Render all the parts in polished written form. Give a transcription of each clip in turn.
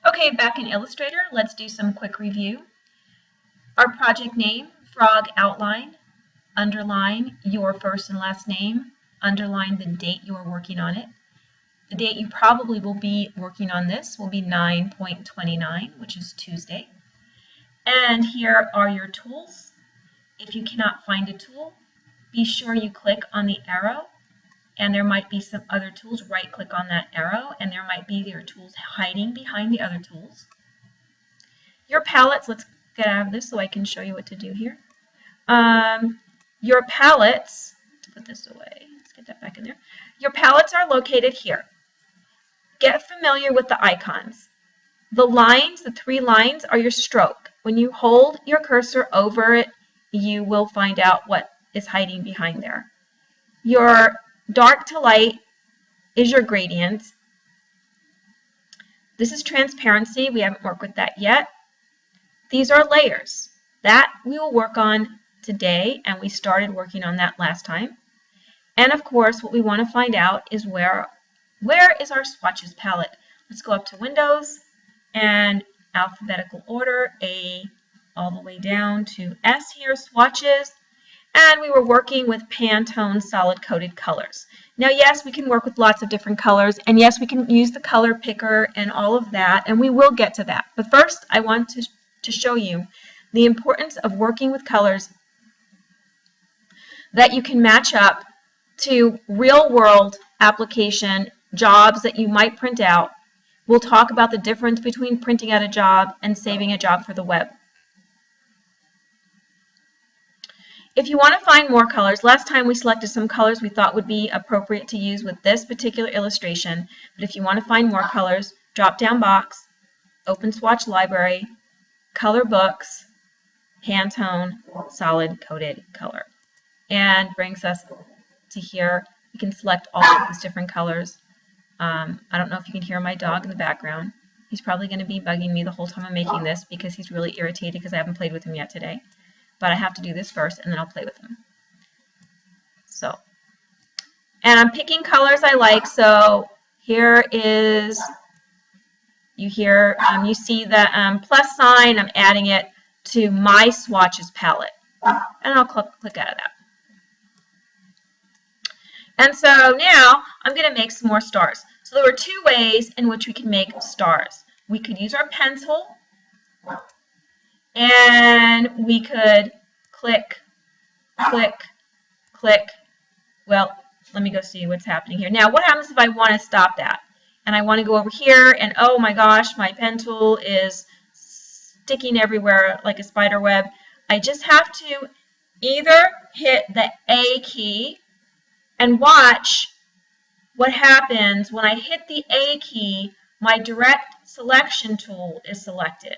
Okay, back in Illustrator, let's do some quick review. Our project name, Frog Outline, underline your first and last name, underline the date you are working on it. The date you probably will be working on this will be 9.29, which is Tuesday. And here are your tools. If you cannot find a tool, be sure you click on the arrow, and there might be some other tools. Right-click on that arrow, and there might be your tools hiding behind the other tools. Your palettes, let's get out of this so I can show you what to do here. Your palettes, put this away, let's get that back in there. Your palettes are located here. Get familiar with the icons. The lines, the 3 lines, are your stroke. When you hold your cursor over it, you will find out what is hiding behind there. Your dark to light is your gradient. This is transparency. We haven't worked with that yet. These are layers. That we will work on today, and we started working on that last time. And of course, what we want to find out is where is our swatches palette. Let's go up to Windows and alphabetical order, A all the way down to S here, swatches. And we were working with Pantone solid coated colors. Now, yes, we can work with lots of different colors, and yes, we can use the color picker and all of that, and we will get to that. But first, I want to show you the importance of working with colors that you can match up to real-world application jobs that you might print out. We'll talk about the difference between printing out a job and saving a job for the web. If you want to find more colors, last time we selected some colors we thought would be appropriate to use with this particular illustration. But if you want to find more colors, drop-down box, open swatch library, color books, Pantone solid coated color. And brings us to here. We can select all of these different colors. I don't know if you can hear my dog in the background. He's probably going to be bugging me the whole time I'm making this because he's really irritated because I haven't played with him yet today. But I have to do this first, and then I'll play with them. So, and I'm picking colors I like. So here is, you see the plus sign. I'm adding it to my swatches palette, and I'll click out of that. And so now I'm going to make some more stars. So there were 2 ways in which we can make stars. We could use our pen tool, and we could click, click, click. Well, let me go see what's happening here. Now, what happens if I want to stop that? And I want to go over here, and oh my gosh, my pen tool is sticking everywhere like a spider web. I just have to either hit the A key and watch what happens when I hit the A key. My direct selection tool is selected.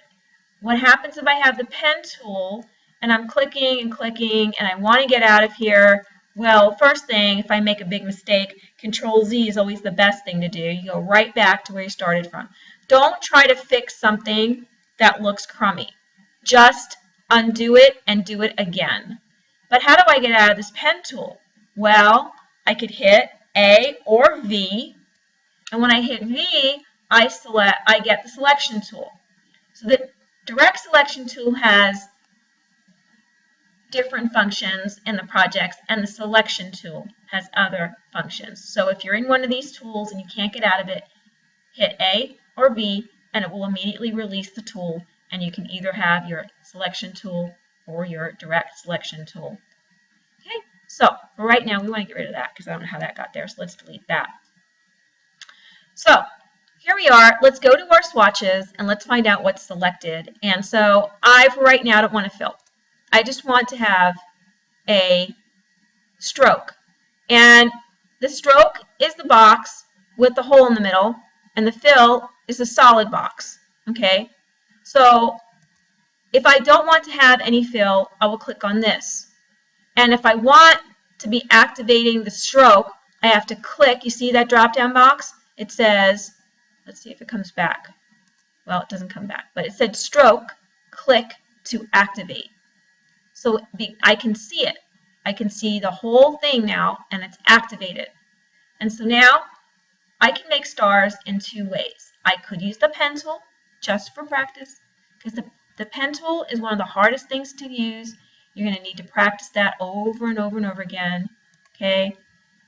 What happens if I have the pen tool and I'm clicking and clicking and I want to get out of here? Well, first thing, if I make a big mistake, Control Z is always the best thing to do. You go right back to where you started from. Don't try to fix something that looks crummy. Just undo it and do it again. But how do I get out of this pen tool? Well, I could hit A or V, and when I hit V, I get the selection tool. So the direct selection tool has different functions in the projects, and the selection tool has other functions. So if you're in one of these tools and you can't get out of it, hit A or V, and it will immediately release the tool, and you can either have your selection tool or your direct selection tool. Okay, so for right now, we want to get rid of that because I don't know how that got there, so let's delete that. So here we are. Let's go to our swatches and let's find out what's selected. And so I, for right now, don't want to fill. I just want to have a stroke. And the stroke is the box with the hole in the middle, and the fill is the solid box. Okay? So if I don't want to have any fill, I will click on this. And if I want to be activating the stroke, I have to click. You see that drop-down box? It says, let's see if it comes back. Well, it doesn't come back, but it said stroke, click to activate. So I can see it. I can see the whole thing now, and it's activated. And so now I can make stars in 2 ways. I could use the pen tool, just for practice, because the pen tool is one of the hardest things to use. You're going to need to practice that over and over and over again. Okay,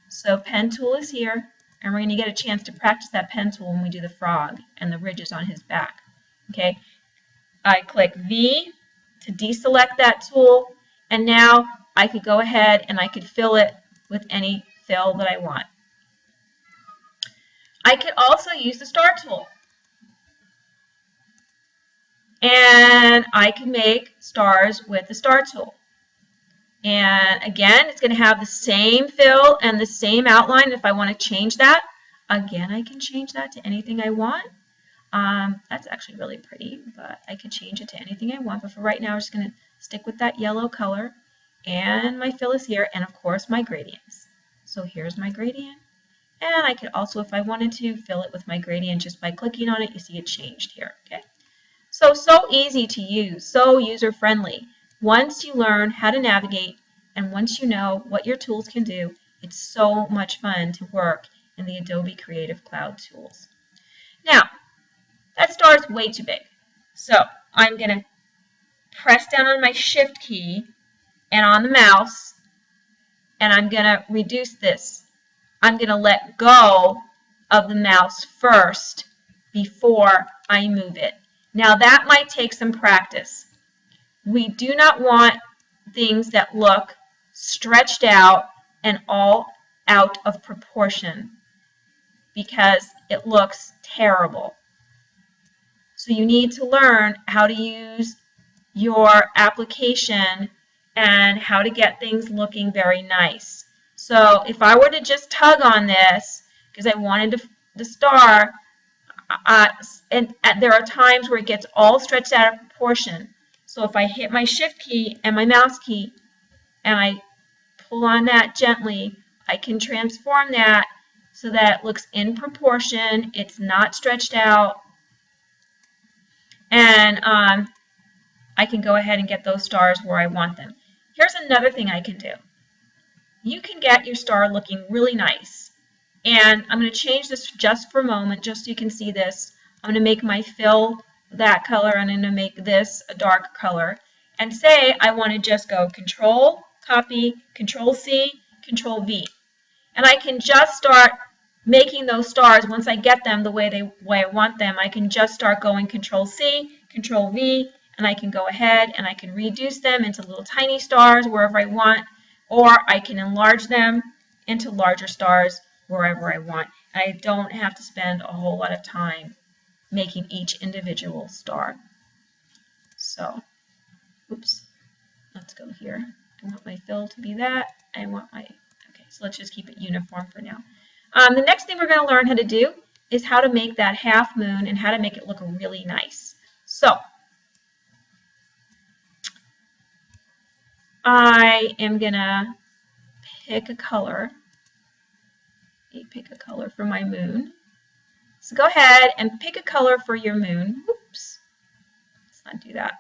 so pen tool is here, and we're going to get a chance to practice that pen tool when we do the frog and the ridges on his back. Okay, I click V to deselect that tool, and now I could go ahead and I could fill it with any fill that I want. I could also use the star tool, and I can make stars with the star tool. And again, it's going to have the same fill and the same outline. If I want to change that, again, I can change that to anything I want. That's actually really pretty, but I could change it to anything I want. But for right now, I'm just going to stick with that yellow color. And my fill is here, and of course, my gradients. So here's my gradient. And I could also, if I wanted to, fill it with my gradient just by clicking on it. You see it changed here. Okay. So easy to use, so user-friendly. Once you learn how to navigate and once you know what your tools can do, it's so much fun to work in the Adobe Creative Cloud tools. Now, that star is way too big. So I'm going to press down on my Shift key and on the mouse, and I'm going to reduce this. I'm going to let go of the mouse first before I move it. Now that might take some practice. We do not want things that look stretched out and all out of proportion because it looks terrible. So you need to learn how to use your application and how to get things looking very nice. So if I were to just tug on this because I wanted the star, and there are times where it gets all stretched out of proportion. So if I hit my Shift key and my mouse key and I pull on that gently, I can transform that so that it looks in proportion, it's not stretched out, and I can go ahead and get those stars where I want them. Here's another thing I can do. You can get your star looking really nice. And I'm going to change this just for a moment, just so you can see this. I'm going to make my fill that color, and I'm going to make this a dark color. And say I want to just go Control, Copy, Control C, Control V. And I can just start making those stars. Once I get them the way I want them, I can just start going Control C, Control V, and I can go ahead and I can reduce them into little tiny stars wherever I want, or I can enlarge them into larger stars wherever I want. I don't have to spend a whole lot of time making each individual star. So, oops, let's go here. I want my fill to be that. I want my, okay, so let's just keep it uniform for now. The next thing we're going to learn how to do is how to make that half moon and how to make it look really nice. So, I am going to pick a color. Pick a color for my moon. So go ahead and pick a color for your moon. Oops, let's not do that.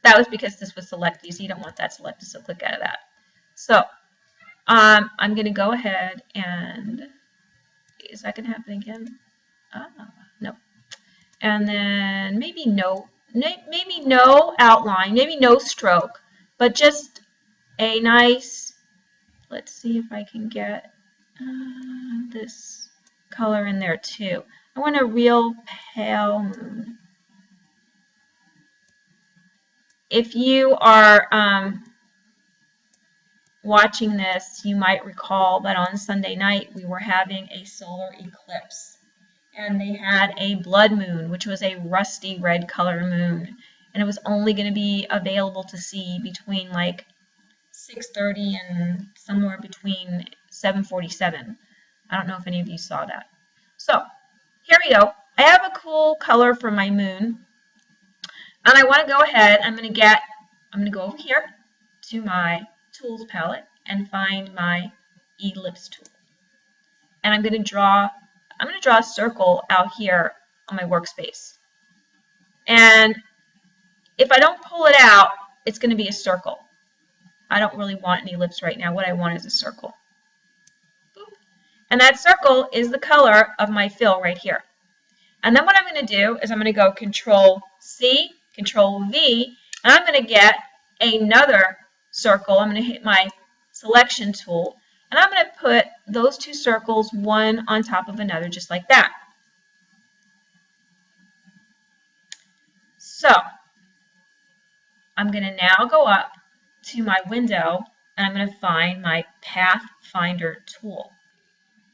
That was because this was selected, so you don't want that selected, so click out of that. So I'm going to go ahead and, is that going to happen again? No. And then maybe no outline, maybe no stroke, but just a nice, let's see if I can get this color in there too. I want a real pale moon. If you are watching this, you might recall that on Sunday night we were having a solar eclipse, and they had a blood moon, which was a rusty red color moon, and it was only going to be available to see between like 6:30 and somewhere between 7:47. I don't know if any of you saw that. So here we go. I have a cool color for my moon, and I want to go ahead. I'm going to go over here to my tools palette and find my ellipse tool, and I'm going to draw a circle out here on my workspace. And if I don't pull it out, it's going to be a circle. I don't really want an ellipse right now. What I want is a circle. Boop. And that circle is the color of my fill right here. And then what I'm going to do is I'm going to go Control C, Control V, and I'm going to get another circle. I'm going to hit my selection tool, and I'm going to put those two circles one on top of another just like that. So I'm going to now go up to my window and I'm going to find my Pathfinder tool.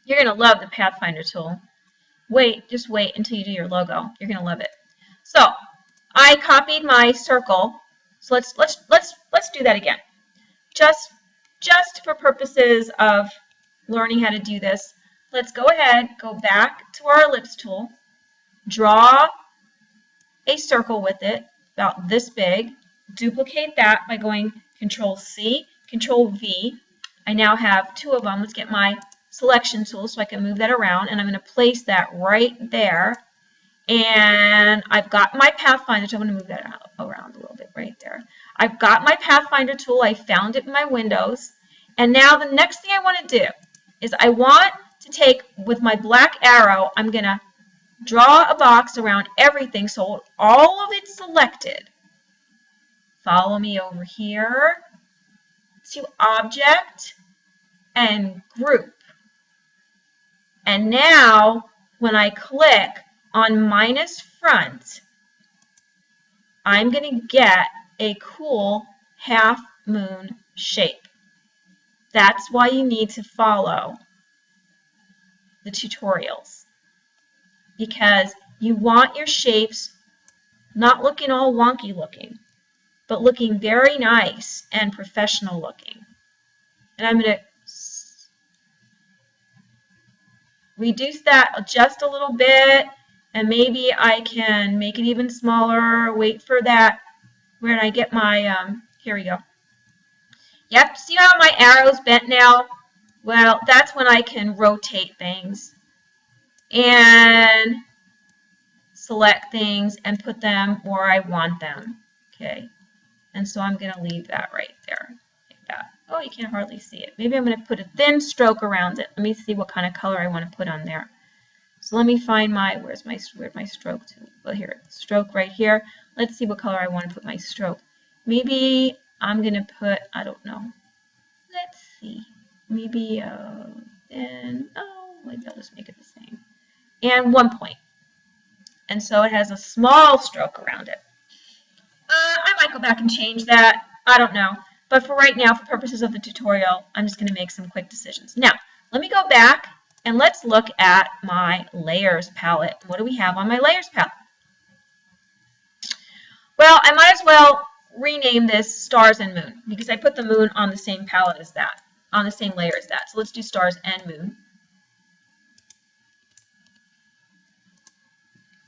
You're going to love the Pathfinder tool. Just wait until you do your logo. You're going to love it. So I copied my circle. So let's do that again. Just for purposes of learning how to do this, let's go ahead, go back to our ellipse tool, draw a circle with it about this big, duplicate that by going Control C, Control V. I now have two of them. Let's get my selection tool so I can move that around, and I'm going to place that right there. And I've got my Pathfinder tool. I'm going to move that around a little bit right there. I've got my Pathfinder tool. I found it in my windows. And now the next thing I want to do is I want to take, with my black arrow, I'm going to draw a box around everything so all of it's selected. Follow me over here to Object and Group. And now when I click on minus front, I'm going to get a cool half moon shape. That's why you need to follow the tutorials, because you want your shapes not looking all wonky looking, but looking very nice and professional looking. And I'm going to reduce that just a little bit, and maybe I can make it even smaller. Wait for that. Where did I get my, here we go. Yep, see how my arrow's bent now? Well, that's when I can rotate things and select things and put them where I want them. Okay, and so I'm going to leave that right there, like that. Oh, you can't hardly see it. Maybe I'm going to put a thin stroke around it. Let me see what kind of color I want to put on there. So let me find my, where's my stroke tool? Well, here, stroke right here. Let's see what color I want to put my stroke. Maybe I'm going to put, I don't know. Let's see. Maybe, maybe I'll just make it the same. And 1 point. And so it has a small stroke around it. I might go back and change that. I don't know. But for right now, for purposes of the tutorial, I'm just going to make some quick decisions. Now, let me go back and let's look at my layers palette. What do we have on my layers palette? Well, I might as well rename this Stars and Moon because I put the moon on the same palette as that, on the same layer as that. So let's do Stars and Moon.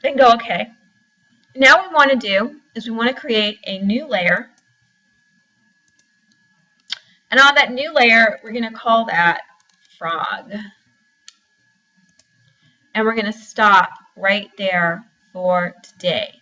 Then go OK. Now what we want to do is we want to create a new layer. And on that new layer, we're going to call that Frog. And we're going to stop right there for today.